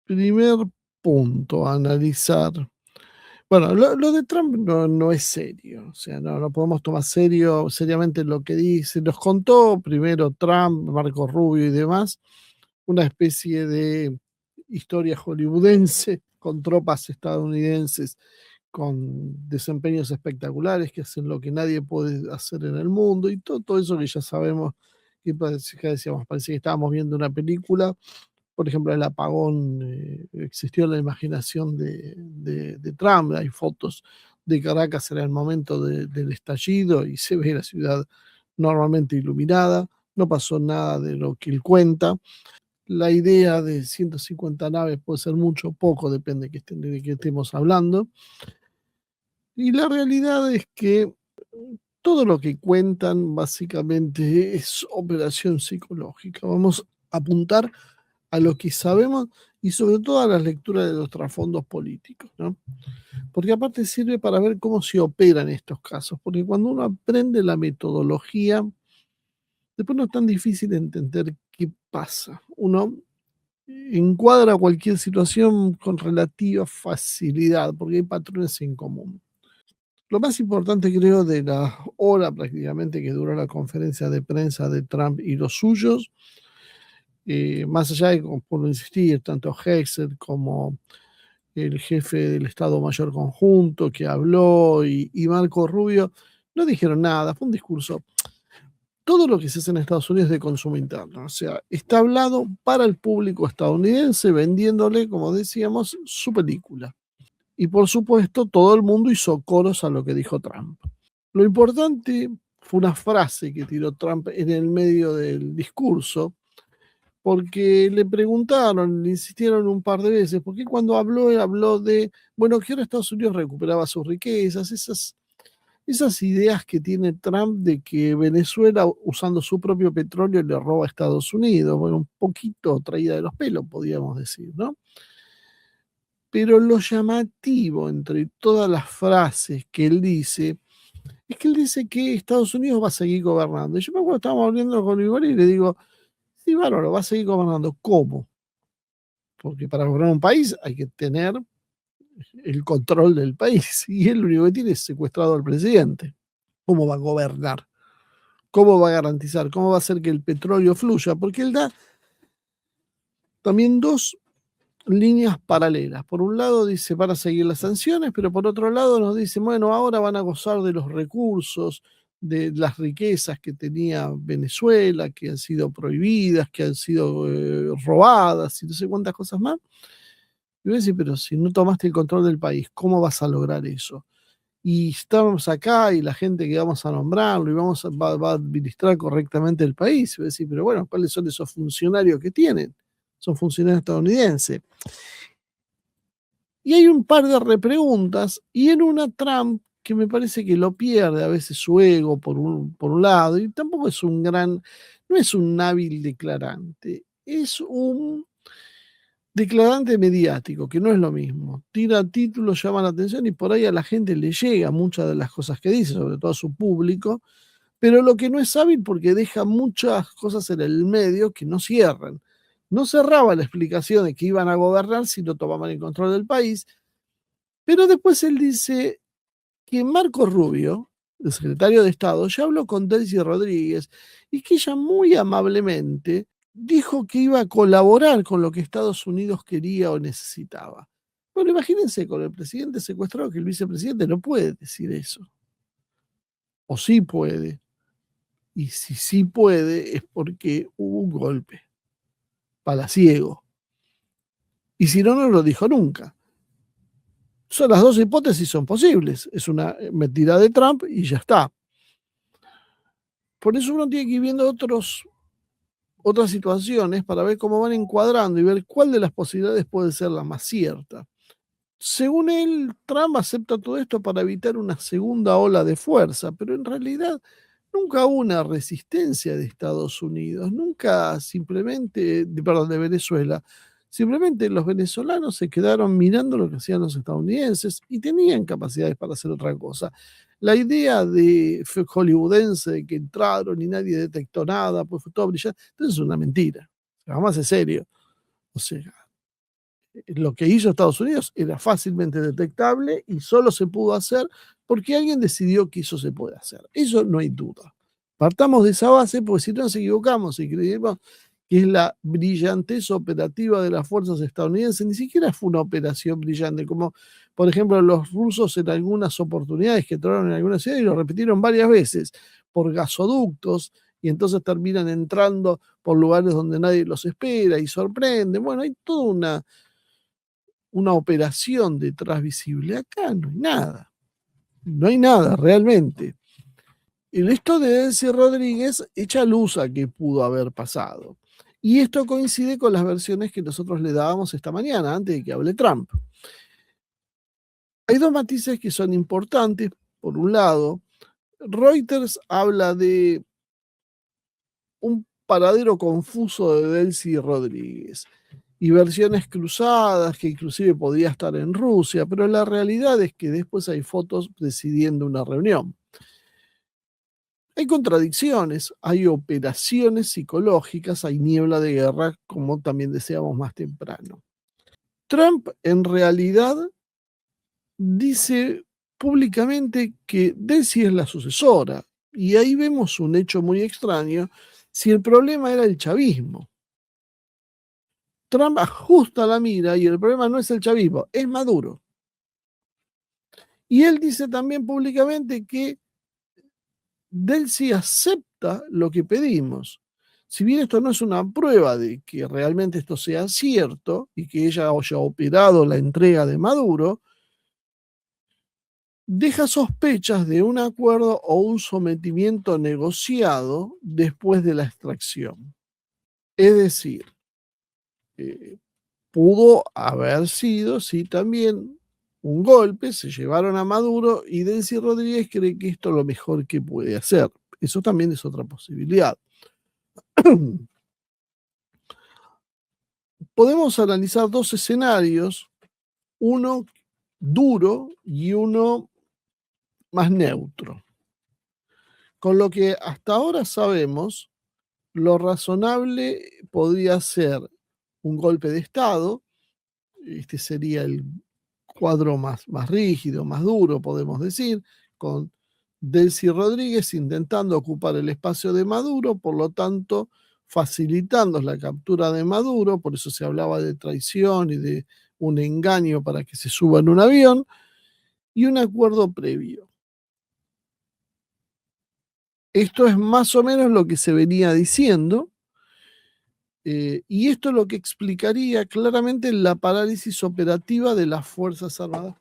Primer punto a analizar. Bueno, lo de Trump no es serio, o sea, no podemos tomar seriamente lo que dice. Nos contó primero Trump, Marco Rubio y demás, una especie de historia hollywoodense con tropas estadounidenses con desempeños espectaculares que hacen lo que nadie puede hacer en el mundo y todo eso que ya sabemos, que decíamos, parece que estábamos viendo una película. Por ejemplo, el apagón existió en la imaginación de Trump. Hay fotos de Caracas en el momento del estallido y se ve la ciudad normalmente iluminada. No pasó nada de lo que él cuenta. La idea de 150 naves puede ser mucho o poco, depende de qué estemos hablando. Y la realidad es que todo lo que cuentan básicamente es operación psicológica. Vamos a apuntar a lo que sabemos y sobre todo a las lecturas de los trasfondos políticos, ¿no? Porque aparte sirve para ver cómo se opera en estos casos, porque cuando uno aprende la metodología, después no es tan difícil entender qué pasa. Uno encuadra cualquier situación con relativa facilidad, porque hay patrones en común. Lo más importante, creo, de la hora prácticamente que duró la conferencia de prensa de Trump y los suyos, más allá de, por insistir, tanto Hexel como el jefe del Estado Mayor Conjunto que habló y Marco Rubio, no dijeron nada, fue un discurso. Todo lo que se hace en Estados Unidos es de consumo interno, o sea, está hablado para el público estadounidense, vendiéndole, como decíamos, su película. Y por supuesto, todo el mundo hizo coros a lo que dijo Trump. Lo importante fue una frase que tiró Trump en el medio del discurso, porque le preguntaron, le insistieron un par de veces, porque cuando habló de, bueno, que ahora Estados Unidos recuperaba sus riquezas, esas ideas que tiene Trump de que Venezuela, usando su propio petróleo, le roba a Estados Unidos, bueno, un poquito traída de los pelos, podríamos decir, ¿no? Pero lo llamativo entre todas las frases que él dice, es que él dice que Estados Unidos va a seguir gobernando. Y yo me acuerdo, estábamos hablando con Igor y le digo, sí, bárbaro, va a seguir gobernando. ¿Cómo? Porque para gobernar un país hay que tener el control del país. Y él lo único que tiene es secuestrado al presidente. ¿Cómo va a gobernar? ¿Cómo va a garantizar? ¿Cómo va a hacer que el petróleo fluya? Porque él da también dos líneas paralelas. Por un lado dice van a seguir las sanciones, pero por otro lado nos dice, bueno, ahora van a gozar de los recursos, de las riquezas que tenía Venezuela, que han sido prohibidas, que han sido robadas y no sé cuántas cosas más. Y voy a decir, pero si no tomaste el control del país, ¿cómo vas a lograr eso? Y estamos acá y la gente que vamos a nombrarlo y va a administrar correctamente el país. Y voy a decir, pero bueno, ¿cuáles son esos funcionarios que tienen? Son funcionarios estadounidenses. Y hay un par de repreguntas, y en una Trump que me parece que lo pierde a veces su ego por un lado, y tampoco es no es un hábil declarante, es un declarante mediático, que no es lo mismo. Tira títulos, llama la atención y por ahí a la gente le llega muchas de las cosas que dice, sobre todo a su público, pero lo que no es hábil porque deja muchas cosas en el medio que no cierran. No cerraba la explicación de que iban a gobernar si no tomaban el control del país, pero después él dice que Marco Rubio, el secretario de Estado, ya habló con Delcy Rodríguez y que ella muy amablemente dijo que iba a colaborar con lo que Estados Unidos quería o necesitaba. Bueno, imagínense con el presidente secuestrado que el vicepresidente no puede decir eso. O sí puede. Y si sí puede es porque hubo un golpe palaciego. Y si no, no lo dijo nunca. Son las dos hipótesis son posibles. Es una mentira de Trump y ya está. Por eso uno tiene que ir viendo otras situaciones para ver cómo van encuadrando y ver cuál de las posibilidades puede ser la más cierta. Según él, Trump acepta todo esto para evitar una segunda ola de fuerza, pero en realidad nunca hubo una resistencia de Estados Unidos, nunca simplemente, perdón, de Venezuela. Simplemente los venezolanos se quedaron mirando lo que hacían los estadounidenses y tenían capacidades para hacer otra cosa. La idea de hollywoodense de que entraron y nadie detectó nada, pues fue todo brillante, entonces es una mentira. Jamás es serio. O sea, Lo que hizo Estados Unidos era fácilmente detectable y solo se pudo hacer porque alguien decidió que eso se puede hacer. Eso no hay duda. Partamos de esa base, porque si no nos equivocamos y creemos que es la brillantez operativa de las fuerzas estadounidenses, ni siquiera fue una operación brillante, como por ejemplo los rusos en algunas oportunidades que entraron en alguna ciudad y lo repitieron varias veces por gasoductos y entonces terminan entrando por lugares donde nadie los espera y sorprenden. Bueno, hay toda una operación detrás visible. Acá no hay nada, no hay nada realmente. El esto de Delcy Rodríguez echa luz a que pudo haber pasado. Y esto coincide con las versiones que nosotros le dábamos esta mañana, antes de que hable Trump. Hay dos matices que son importantes. Por un lado, Reuters habla de un paradero confuso de Delcy Rodríguez y versiones cruzadas que inclusive podía estar en Rusia, pero la realidad es que después hay fotos presidiendo una reunión. Hay contradicciones, hay operaciones psicológicas, hay niebla de guerra, como también decíamos más temprano. Trump en realidad dice públicamente que Delcy es la sucesora, y ahí vemos un hecho muy extraño, si el problema era el chavismo. Trump ajusta la mira y el problema no es el chavismo, es Maduro. Y él dice también públicamente que Delcy acepta lo que pedimos. Si bien esto no es una prueba de que realmente esto sea cierto y que ella haya operado la entrega de Maduro, deja sospechas de un acuerdo o un sometimiento negociado después de la extracción. Es decir, eh, pudo haber sido, sí, también un golpe, se llevaron a Maduro y Delcy Rodríguez cree que esto es lo mejor que puede hacer. Eso también es otra posibilidad. Podemos analizar dos escenarios, uno duro y uno más neutro. Con lo que hasta ahora sabemos, lo razonable podría ser un golpe de Estado, este sería el cuadro más rígido, más duro, podemos decir, con Delcy Rodríguez intentando ocupar el espacio de Maduro, por lo tanto, facilitando la captura de Maduro, por eso se hablaba de traición y de un engaño para que se suba en un avión, y un acuerdo previo. Esto es más o menos lo que se venía diciendo, y esto es lo que explicaría claramente la parálisis operativa de las Fuerzas Armadas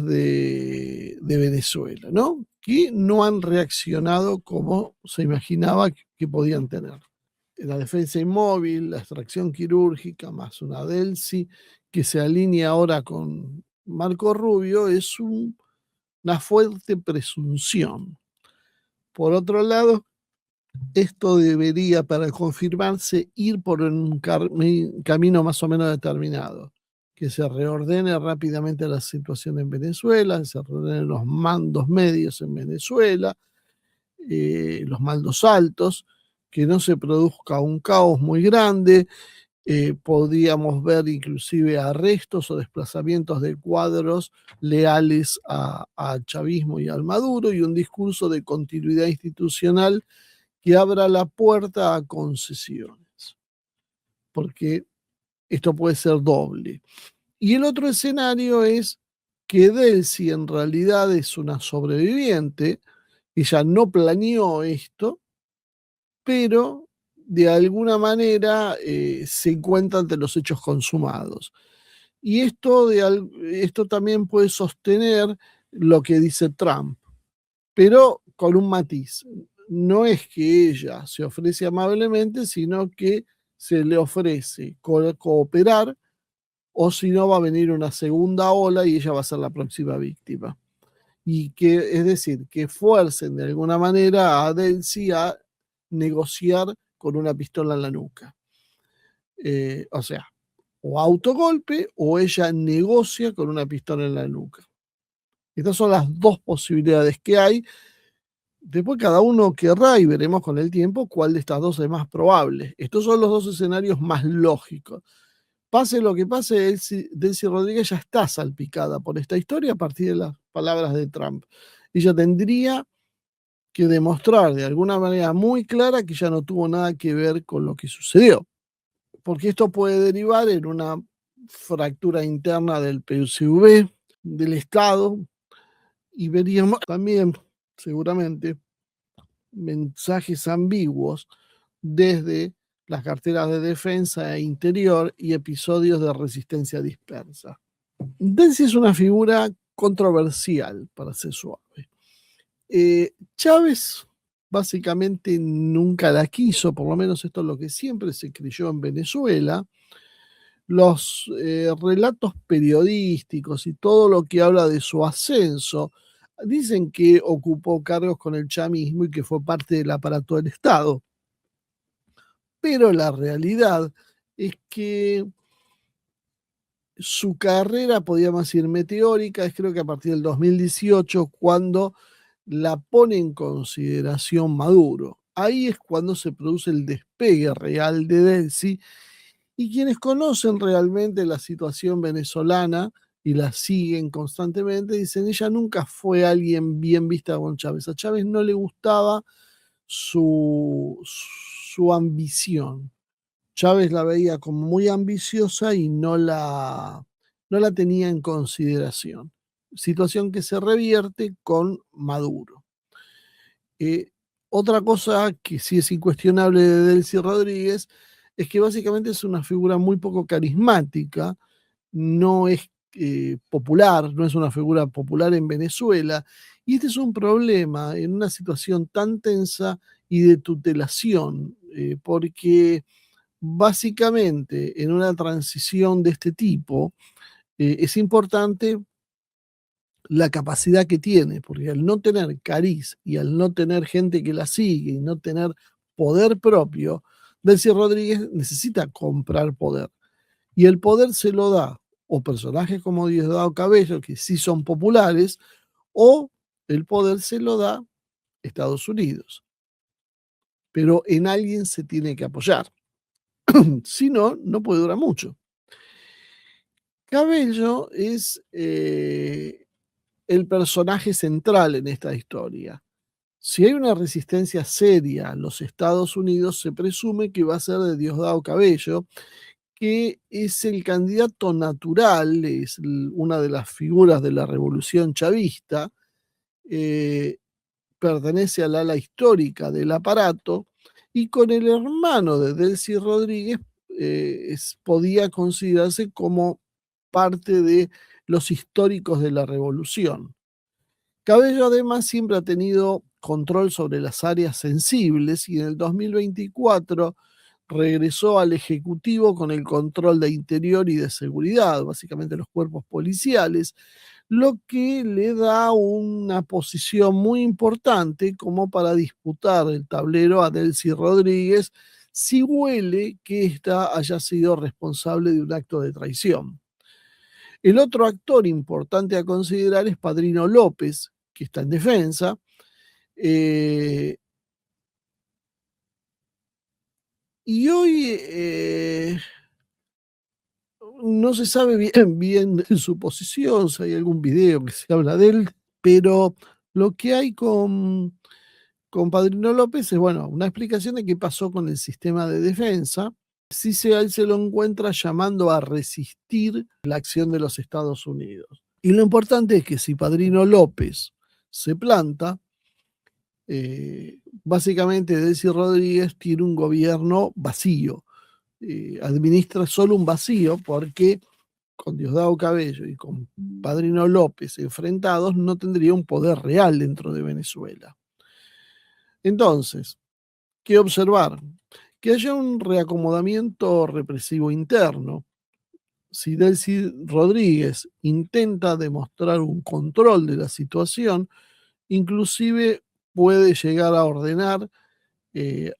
de Venezuela, ¿no? Que no han reaccionado como se imaginaba que podían tener. La defensa inmóvil, la extracción quirúrgica, más una Delcy que se alinea ahora con Marco Rubio, es una fuerte presunción. Por otro lado, esto debería, para confirmarse, ir por un camino más o menos determinado, que se reordene rápidamente la situación en Venezuela, se reordenen los mandos medios en Venezuela, los mandos altos, que no se produzca un caos muy grande. Podríamos ver inclusive arrestos o desplazamientos de cuadros leales al chavismo y al Maduro, y un discurso de continuidad institucional que abra la puerta a concesiones, porque esto puede ser doble. Y el otro escenario es que Delcy en realidad es una sobreviviente, ella no planeó esto, pero de alguna manera se encuentra ante los hechos consumados. Y esto también puede sostener lo que dice Trump, pero con un matiz. No es que ella se ofrece amablemente, sino que se le ofrece cooperar, o si no va a venir una segunda ola y ella va a ser la próxima víctima. Y que, es decir, que fuercen de alguna manera a Delcy a negociar con una pistola en la nuca. O sea, o autogolpe o ella negocia con una pistola en la nuca. Estas son las dos posibilidades que hay. Después cada uno querrá y veremos con el tiempo cuál de estas dos es más probable. Estos son los dos escenarios más lógicos. Pase lo que pase, Delcy Rodríguez ya está salpicada por esta historia a partir de las palabras de Trump. Ella tendría que demostrar de alguna manera muy clara que ya no tuvo nada que ver con lo que sucedió, porque esto puede derivar en una fractura interna del PSV, del Estado, y veríamos también, seguramente, mensajes ambiguos desde las carteras de defensa e interior y episodios de resistencia dispersa. Delcy es una figura controversial, para ser suave. Chávez básicamente nunca la quiso, por lo menos esto es lo que siempre se creyó en Venezuela. Los relatos periodísticos y todo lo que habla de su ascenso dicen que ocupó cargos con el chavismo y que fue parte del aparato del Estado. Pero la realidad es que su carrera, podríamos decir, meteórica, es creo que a partir del 2018, cuando la pone en consideración Maduro. Ahí es cuando se produce el despegue real de Delcy, y quienes conocen realmente la situación venezolana y la siguen constantemente, dicen, ella nunca fue alguien bien vista con Chávez. A Chávez no le gustaba su ambición. Chávez la veía como muy ambiciosa y no la tenía en consideración. Situación que se revierte con Maduro. Eh, Otra cosa que sí es incuestionable de Delcy Rodríguez es que básicamente es una figura muy poco carismática, no es popular, no es una figura popular en Venezuela, y este es un problema en una situación tan tensa y de tutelación, porque básicamente en una transición de este tipo es importante la capacidad que tiene, porque al no tener cariz y al no tener gente que la sigue y no tener poder propio, Delcy Rodríguez necesita comprar poder. Y el poder se lo da o personajes como Diosdado Cabello, que sí son populares, o el poder se lo da Estados Unidos. Pero en alguien se tiene que apoyar. Si no, no puede durar mucho. Cabello es el personaje central en esta historia. Si hay una resistencia seria a los Estados Unidos, se presume que va a ser de Diosdado Cabello, que es el candidato natural, es una de las figuras de la revolución chavista, eh, pertenece al ala histórica del aparato, y con el hermano de Delcy Rodríguez podía considerarse como parte de los históricos de la revolución. Cabello además siempre ha tenido control sobre las áreas sensibles y en el 2024 regresó al Ejecutivo con el control de interior y de seguridad, básicamente los cuerpos policiales, lo que le da una posición muy importante como para disputar el tablero a Delcy Rodríguez si huele que ésta haya sido responsable de un acto de traición. El otro actor importante a considerar es Padrino López, que está en defensa. eh, y hoy no se sabe bien su posición, si hay algún video que se habla de él, pero lo que hay con Padrino López es, bueno, una explicación de qué pasó con el sistema de defensa. Si él se lo encuentra llamando a resistir la acción de los Estados Unidos. Y lo importante es que si Padrino López se planta, básicamente Delcy Rodríguez tiene un gobierno vacío, administra solo un vacío porque con Diosdado Cabello y con Padrino López enfrentados no tendría un poder real dentro de Venezuela. Entonces, ¿qué observar? Que haya un reacomodamiento represivo interno. Si Delcy Rodríguez intenta demostrar un control de la situación, inclusive puede llegar a ordenar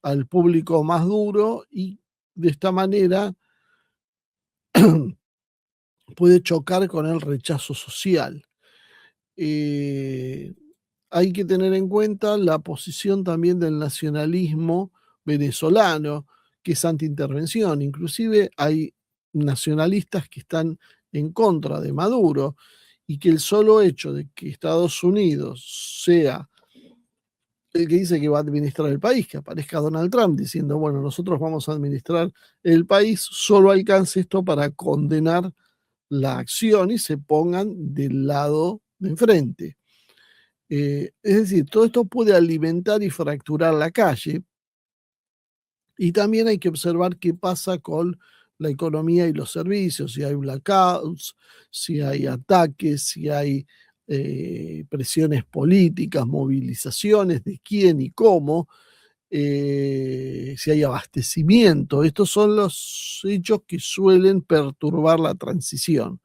al público más duro y de esta manera puede chocar con el rechazo social. Eh, hay que tener en cuenta la posición también del nacionalismo venezolano, que es antiintervención. Inclusive hay nacionalistas que están en contra de Maduro y que el solo hecho de que Estados Unidos sea el que dice que va a administrar el país, que aparezca Donald Trump diciendo, bueno, nosotros vamos a administrar el país, solo alcance esto para condenar la acción y se pongan del lado de enfrente. Es decir, todo esto puede alimentar y fracturar la calle, y también hay que observar qué pasa con la economía y los servicios, si hay blackouts, si hay ataques, si hay presiones políticas, movilizaciones de quién y cómo, si hay abastecimiento. Estos son los hechos que suelen perturbar la transición.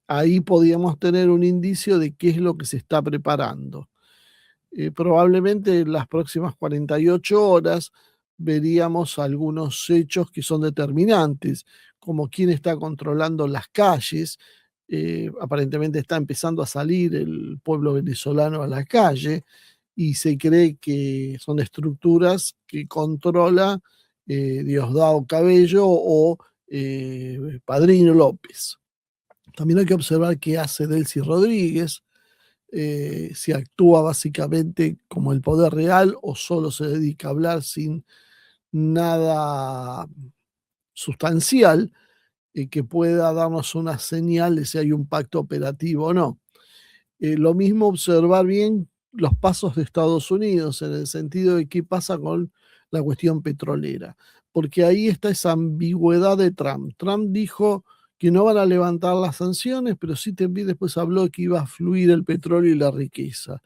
Ahí podríamos tener un indicio de qué es lo que se está preparando. Probablemente en las próximas 48 horas veríamos algunos hechos que son determinantes, como quién está controlando las calles. Aparentemente está empezando a salir el pueblo venezolano a la calle y se cree que son estructuras que controla Diosdado Cabello o Padrino López. También hay que observar qué hace Delcy Rodríguez, si actúa básicamente como el poder real o solo se dedica a hablar sin nada sustancial que pueda darnos una señal de si hay un pacto operativo o no. Lo mismo observar bien los pasos de Estados Unidos en el sentido de qué pasa con la cuestión petrolera, porque ahí está esa ambigüedad de Trump. Trump dijo que no van a levantar las sanciones, pero sí también después habló que iba a fluir el petróleo y la riqueza,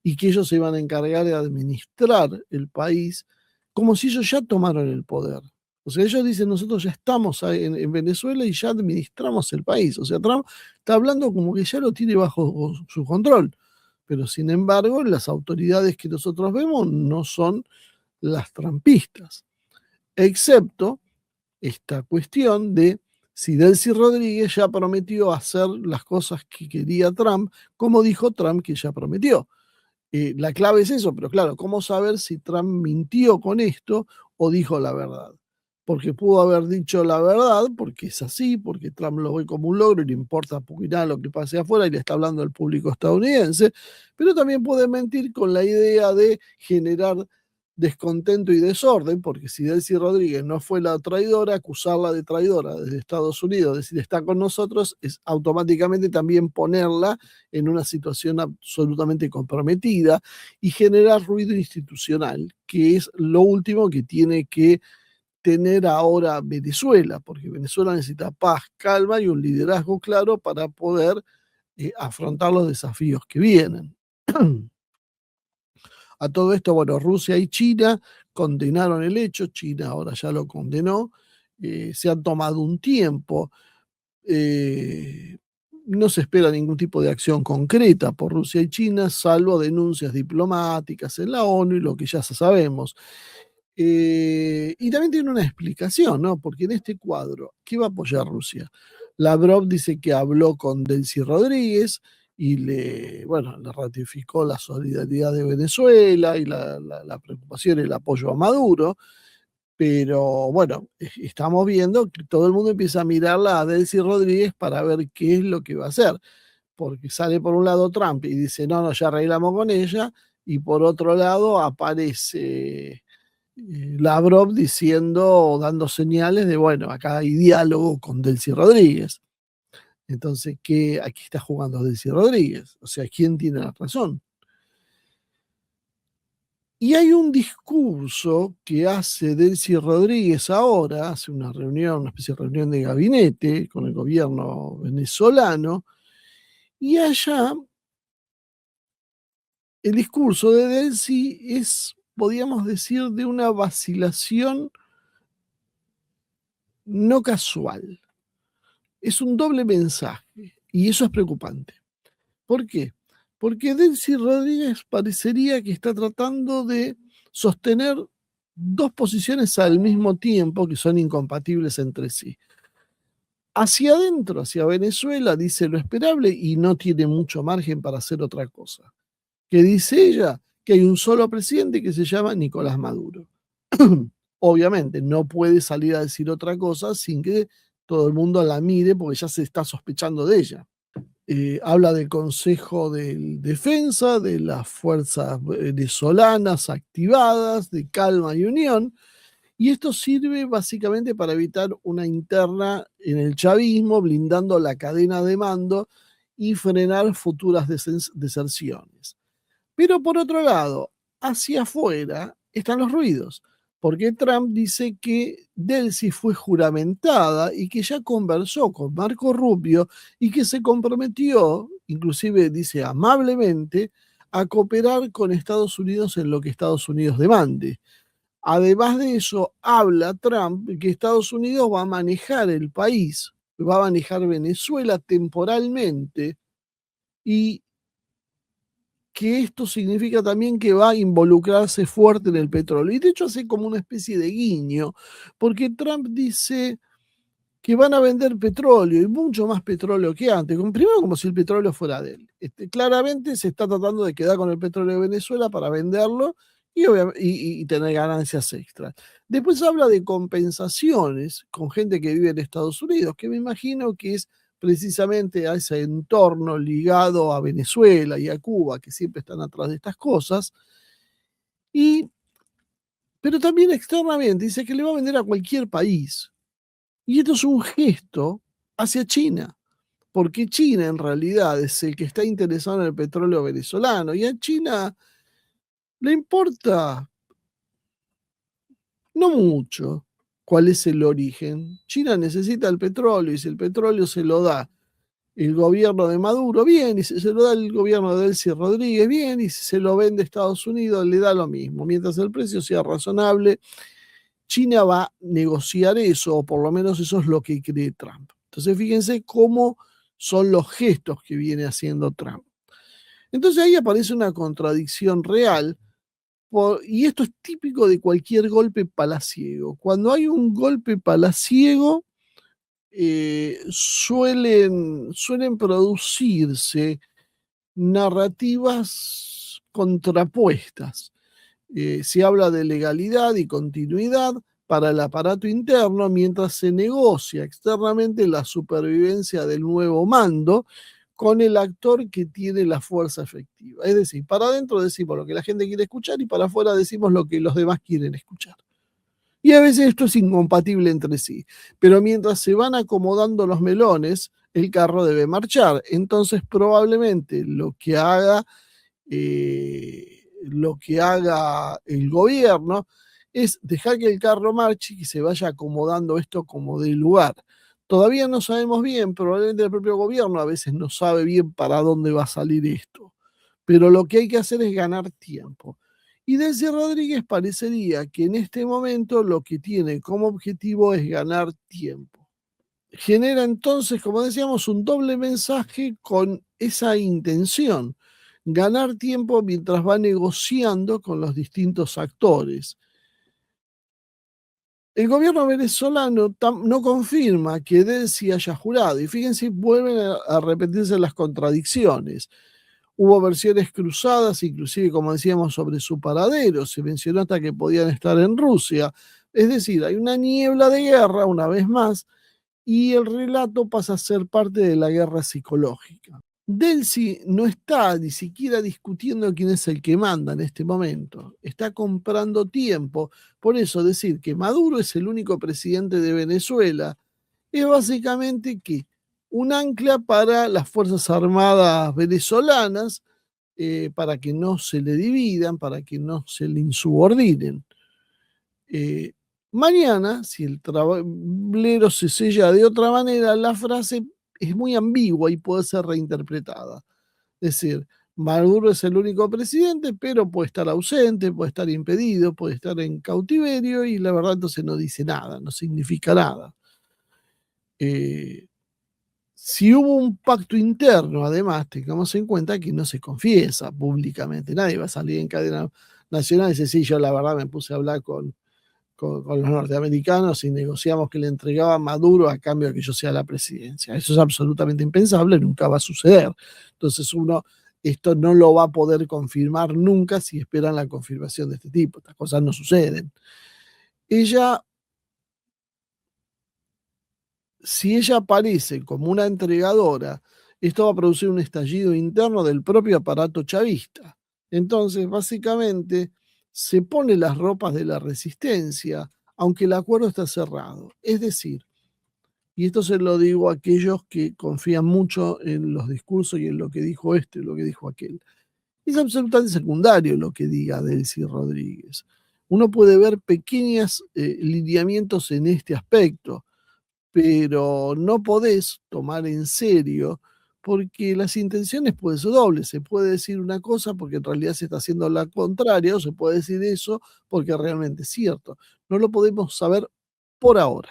y que ellos se iban a encargar de administrar el país como si ellos ya tomaron el poder. O sea, ellos dicen, nosotros ya estamos en Venezuela y ya administramos el país. O sea, Trump está hablando como que ya lo tiene bajo su control. Pero sin embargo, las autoridades que nosotros vemos no son las trampistas, excepto esta cuestión de si Delcy Rodríguez ya prometió hacer las cosas que quería Trump, como dijo Trump que ya prometió. La clave es eso, pero claro, ¿cómo saber si Trump mintió con esto o dijo la verdad? Porque pudo haber dicho la verdad, porque es así, porque Trump lo ve como un logro y le importa poco y nada lo que pase afuera y le está hablando al público estadounidense, pero también puede mentir con la idea de generar descontento y desorden, porque si Delcy Rodríguez no fue la traidora, acusarla de traidora desde Estados Unidos, decir está con nosotros, es automáticamente también ponerla en una situación absolutamente comprometida y generar ruido institucional, que es lo último que tiene que tener ahora Venezuela, porque Venezuela necesita paz, calma y un liderazgo claro para poder afrontar los desafíos que vienen. A todo esto, bueno, Rusia y China condenaron el hecho, China ahora ya lo condenó, se han tomado un tiempo, eh, no se espera ningún tipo de acción concreta por Rusia y China, salvo denuncias diplomáticas en la ONU y lo que ya sabemos. Y también tiene una explicación, ¿no? Porque en este cuadro, ¿qué va a apoyar Rusia? Lavrov dice que habló con Delcy Rodríguez y bueno, le ratificó la solidaridad de Venezuela y la preocupación y el apoyo a Maduro, pero bueno, estamos viendo que todo el mundo empieza a mirarla a Delcy Rodríguez para ver qué es lo que va a hacer, porque sale por un lado Trump y dice, no, no, ya arreglamos con ella, y por otro lado aparece Lavrov diciendo, dando señales de, bueno, acá hay diálogo con Delcy Rodríguez. Entonces, aquí está jugando Delcy Rodríguez? O sea, ¿quién tiene la razón? Y hay un discurso que hace Delcy Rodríguez ahora, hace una reunión, una especie de reunión de gabinete con el gobierno venezolano, y allá el discurso de Delcy es, podríamos decir, de una vacilación no casual. Es un doble mensaje y eso es preocupante. ¿Por qué? Porque Delcy Rodríguez parecería que está tratando de sostener dos posiciones al mismo tiempo que son incompatibles entre sí. Hacia adentro, hacia Venezuela, dice lo esperable y no tiene mucho margen para hacer otra cosa. ¿Qué dice ella? Que hay un solo presidente que se llama Nicolás Maduro. Obviamente no puede salir a decir otra cosa sin que todo el mundo la mire porque ya se está sospechando de ella. Habla del Consejo de Defensa, de las fuerzas venezolanas activadas, de calma y unión, y esto sirve básicamente para evitar una interna en el chavismo, blindando la cadena de mando y frenar futuras deserciones. Pero por otro lado, hacia afuera están los ruidos, porque Trump dice que Delcy fue juramentada y que ya conversó con Marco Rubio y que se comprometió, inclusive dice amablemente, a cooperar con Estados Unidos en lo que Estados Unidos demande. Además de eso, habla Trump que Estados Unidos va a manejar el país, va a manejar Venezuela temporalmente y que esto significa también que va a involucrarse fuerte en el petróleo. Y de hecho hace como una especie de guiño, porque Trump dice que van a vender petróleo y mucho más petróleo que antes, primero como si el petróleo fuera de él. Claramente se está tratando de quedar con el petróleo de Venezuela para venderlo y tener ganancias extras. Después habla de compensaciones con gente que vive en Estados Unidos, que me imagino que es precisamente a ese entorno ligado a Venezuela y a Cuba, que siempre están atrás de estas cosas. Y, pero también externamente dice que le va a vender a cualquier país. Y esto es un gesto hacia China, porque China en realidad es el que está interesado en el petróleo venezolano y a China le importa no mucho cuál es el origen. China necesita el petróleo y si el petróleo se lo da el gobierno de Maduro, bien, y si se lo da el gobierno de Delcy Rodríguez, bien, y si se lo vende Estados Unidos, le da lo mismo. Mientras el precio sea razonable, China va a negociar eso, o por lo menos eso es lo que cree Trump. Entonces, fíjense cómo son los gestos que viene haciendo Trump. Entonces ahí aparece una contradicción real, y esto es típico de cualquier golpe palaciego. Cuando hay un golpe palaciego, suelen producirse narrativas contrapuestas. Se habla de legalidad y continuidad para el aparato interno mientras se negocia externamente la supervivencia del nuevo mando con el actor que tiene la fuerza efectiva. Es decir, para adentro decimos lo que la gente quiere escuchar y para afuera decimos lo que los demás quieren escuchar. Y a veces esto es incompatible entre sí. Pero mientras se van acomodando los melones, el carro debe marchar. Entonces probablemente lo que haga el gobierno es dejar que el carro marche y que se vaya acomodando esto como de lugar. Todavía no sabemos bien, probablemente el propio gobierno a veces no sabe bien para dónde va a salir esto. Pero lo que hay que hacer es ganar tiempo. Y Delcy Rodríguez parecería que en este momento lo que tiene como objetivo es ganar tiempo. Genera entonces, como decíamos, un doble mensaje con esa intención, ganar tiempo mientras va negociando con los distintos actores. El gobierno venezolano no confirma que Delcy haya jurado, y fíjense, vuelven a repetirse las contradicciones. Hubo versiones cruzadas, inclusive, como decíamos, sobre su paradero. Se mencionó hasta que podían estar en Rusia. Es decir, hay una niebla de guerra, una vez más, y el relato pasa a ser parte de la guerra psicológica. Delcy no está ni siquiera discutiendo quién es el que manda en este momento. Está comprando tiempo. Por eso decir que Maduro es el único presidente de Venezuela es básicamente que un ancla para las Fuerzas Armadas venezolanas, para que no se le dividan, para que no se le insubordinen. Mañana, si el tablero se sella de otra manera, la frase es muy ambigua y puede ser reinterpretada. Es decir, Maduro es el único presidente, pero puede estar ausente, puede estar impedido, puede estar en cautiverio y la verdad entonces no dice nada, no significa nada. Si hubo un pacto interno, además, tengamos en cuenta que no se confiesa públicamente. Nadie va a salir en cadena nacional y decir, sí, yo la verdad me puse a hablar con los norteamericanos y negociamos que le entregaba a Maduro a cambio de que yo sea la presidencia. Eso es absolutamente impensable, nunca va a suceder. Entonces esto no lo va a poder confirmar nunca si esperan la confirmación de este tipo. Estas cosas no suceden. Si ella aparece como una entregadora, esto va a producir un estallido interno del propio aparato chavista. Entonces, básicamente, se pone las ropas de la resistencia, aunque el acuerdo está cerrado. Es decir, y esto se lo digo a aquellos que confían mucho en los discursos y en lo que dijo este, lo que dijo aquel. Es absolutamente secundario lo que diga Delcy Rodríguez. Uno puede ver pequeños lineamientos en este aspecto, pero no podés tomar en serio porque las intenciones pueden ser dobles. Se puede decir una cosa porque en realidad se está haciendo la contraria, o se puede decir eso porque realmente es cierto. No lo podemos saber por ahora.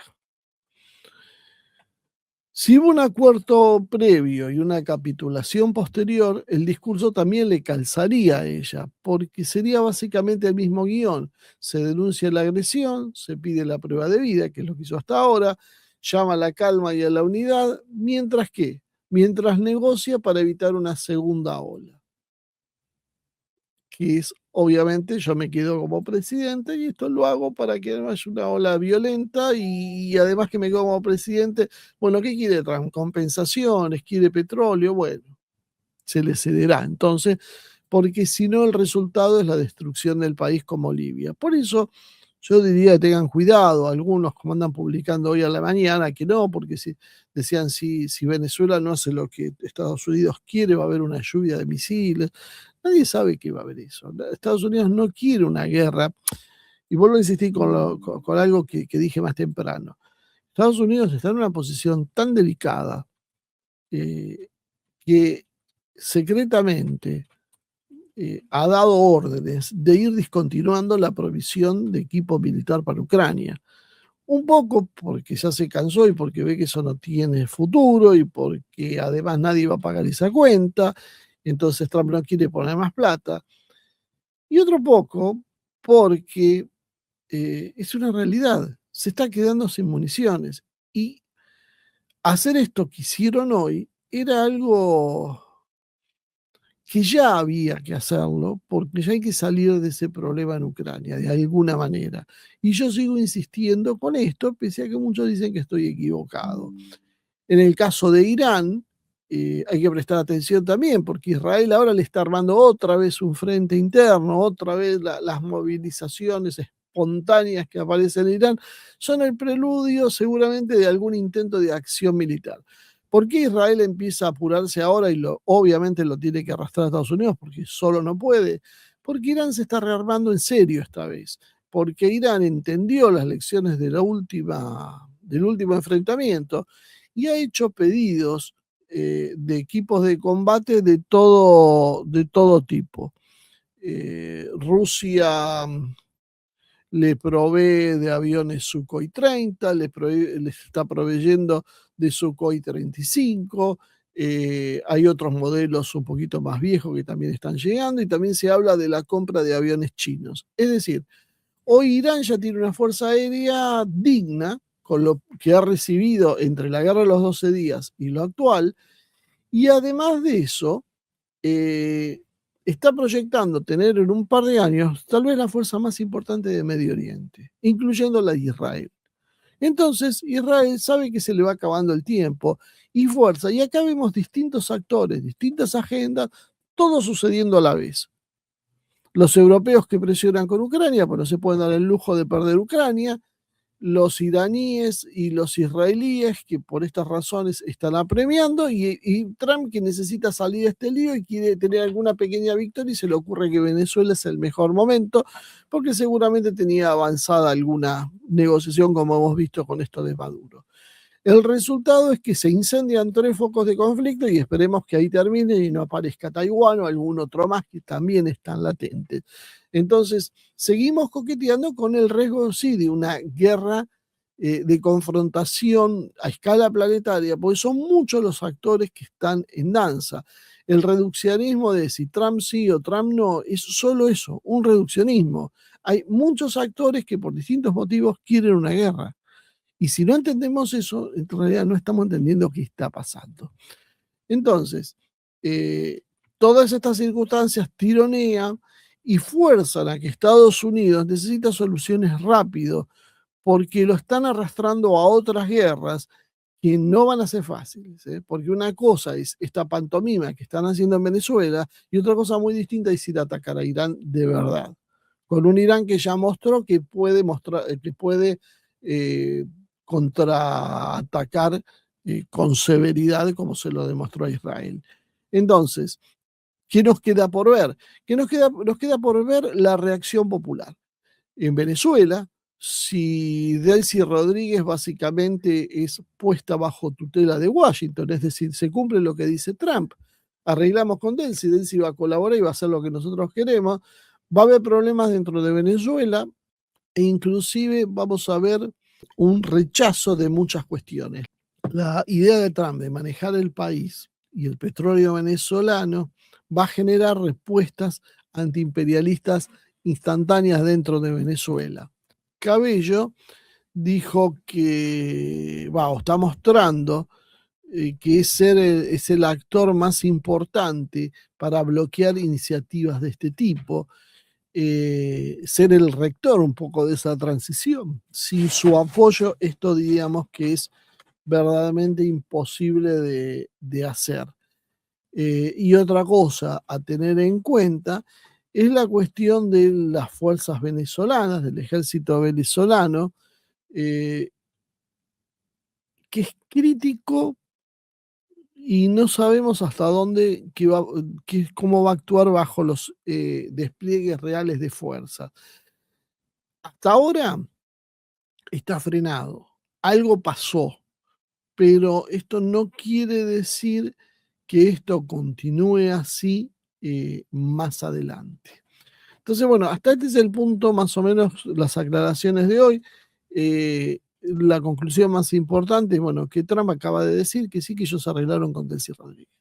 Si hubo un acuerdo previo y una capitulación posterior, el discurso también le calzaría a ella, porque sería básicamente el mismo guión. Se denuncia la agresión, se pide la prueba de vida, que es lo que hizo hasta ahora, llama a la calma y a la unidad, mientras negocia para evitar una segunda ola, que es obviamente yo me quedo como presidente y esto lo hago para que no haya una ola violenta y además que me quedo como presidente, bueno, ¿qué quiere Trump? Compensaciones, quiere petróleo, bueno, se le cederá entonces, porque si no el resultado es la destrucción del país como Libia. Por eso yo diría que tengan cuidado, algunos como andan publicando hoy a la mañana, que no, porque si decían si Venezuela no hace lo que Estados Unidos quiere, va a haber una lluvia de misiles. Nadie sabe que va a haber eso. Estados Unidos no quiere una guerra. Y vuelvo a insistir con algo que dije más temprano. Estados Unidos está en una posición tan delicada eh, que secretamente ha dado órdenes de ir discontinuando la provisión de equipo militar para Ucrania. Un poco porque ya se cansó y porque ve que eso no tiene futuro y porque además nadie va a pagar esa cuenta. Entonces Trump no quiere poner más plata. Y otro poco porque es una realidad. Se está quedando sin municiones. Y hacer esto que hicieron hoy era algo que ya había que hacerlo, porque ya hay que salir de ese problema en Ucrania, de alguna manera. Y yo sigo insistiendo con esto, pese a que muchos dicen que estoy equivocado. En el caso de Irán, hay que prestar atención también, porque Israel ahora le está armando otra vez un frente interno, otra vez las movilizaciones espontáneas que aparecen en Irán son el preludio seguramente de algún intento de acción militar. ¿Por qué Israel empieza a apurarse ahora y obviamente lo tiene que arrastrar a Estados Unidos? Porque solo no puede. Porque Irán se está rearmando en serio esta vez. Porque Irán entendió las lecciones del último enfrentamiento y ha hecho pedidos de equipos de combate de todo tipo. Rusia le provee de aviones Sukhoi 30, les está proveyendo de Sukhoi 35. Hay otros modelos un poquito más viejos que también están llegando y también se habla de la compra de aviones chinos. Es decir, hoy Irán ya tiene una fuerza aérea digna con lo que ha recibido entre la guerra de los 12 días y lo actual, y además de eso, eh, está proyectando tener en un par de años tal vez la fuerza más importante de Medio Oriente, incluyendo la de Israel. Entonces, Israel sabe que se le va acabando el tiempo y fuerza, y acá vemos distintos actores, distintas agendas, todo sucediendo a la vez. Los europeos que presionan con Ucrania, pues no se pueden dar el lujo de perder Ucrania, los iraníes y los israelíes que por estas razones están apremiando y Trump que necesita salir de este lío y quiere tener alguna pequeña victoria y se le ocurre que Venezuela es el mejor momento porque seguramente tenía avanzada alguna negociación como hemos visto con esto de Maduro. El resultado es que se incendian 3 focos de conflicto y esperemos que ahí termine y no aparezca Taiwán o algún otro más que también están latentes. Entonces, seguimos coqueteando con el riesgo, sí, de una guerra de confrontación a escala planetaria, porque son muchos los actores que están en danza. El reduccionismo de si Trump sí o Trump no es solo eso, un reduccionismo. hay muchos actores que por distintos motivos quieren una guerra. Y si no entendemos eso, en realidad no estamos entendiendo qué está pasando. Entonces, eh, todas estas circunstancias tironean y fuerzan a que Estados Unidos necesita soluciones rápido, porque lo están arrastrando a otras guerras que no van a ser fáciles, ¿eh? Porque una cosa es esta pantomima que están haciendo en Venezuela y otra cosa muy distinta es ir a atacar a Irán de verdad, con un Irán que ya mostró que puede eh, contraatacar con severidad como se lo demostró a Israel. Entonces, ¿qué nos queda por ver? Nos queda por ver la reacción popular en Venezuela, si Delcy Rodríguez básicamente es puesta bajo tutela de Washington, es decir, se cumple lo que dice Trump, arreglamos con Delcy, Delcy va a colaborar y va a hacer lo que nosotros queremos, va a haber problemas dentro de Venezuela e inclusive vamos a ver un rechazo de muchas cuestiones. La idea de Trump de manejar el país y el petróleo venezolano va a generar respuestas antiimperialistas instantáneas dentro de Venezuela. Cabello dijo que, está mostrando que es el actor más importante para bloquear iniciativas de este tipo, ser el rector un poco de esa transición. Sin su apoyo, esto diríamos que es verdaderamente imposible de hacer. Y otra cosa a tener en cuenta es la cuestión de las fuerzas venezolanas, del ejército venezolano, eh, que es crítico y no sabemos hasta dónde, cómo va a actuar bajo los despliegues reales de fuerza. Hasta ahora está frenado, algo pasó, pero esto no quiere decir que esto continúe así más adelante. Entonces, bueno, hasta este es el punto, más o menos, las aclaraciones de hoy. La conclusión más importante es, bueno, que Trump acaba de decir que sí, que ellos arreglaron con Delcy Rodríguez.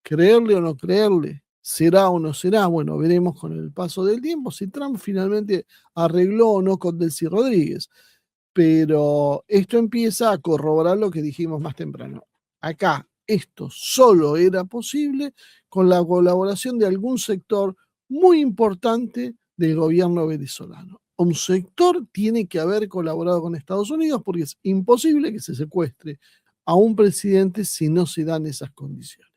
¿Creerle o no creerle? ¿Será o no será? Bueno, veremos con el paso del tiempo si Trump finalmente arregló o no con Delcy Rodríguez. Pero esto empieza a corroborar lo que dijimos más temprano. Acá esto solo era posible con la colaboración de algún sector muy importante del gobierno venezolano. Un sector tiene que haber colaborado con Estados Unidos porque es imposible que se secuestre a un presidente si no se dan esas condiciones.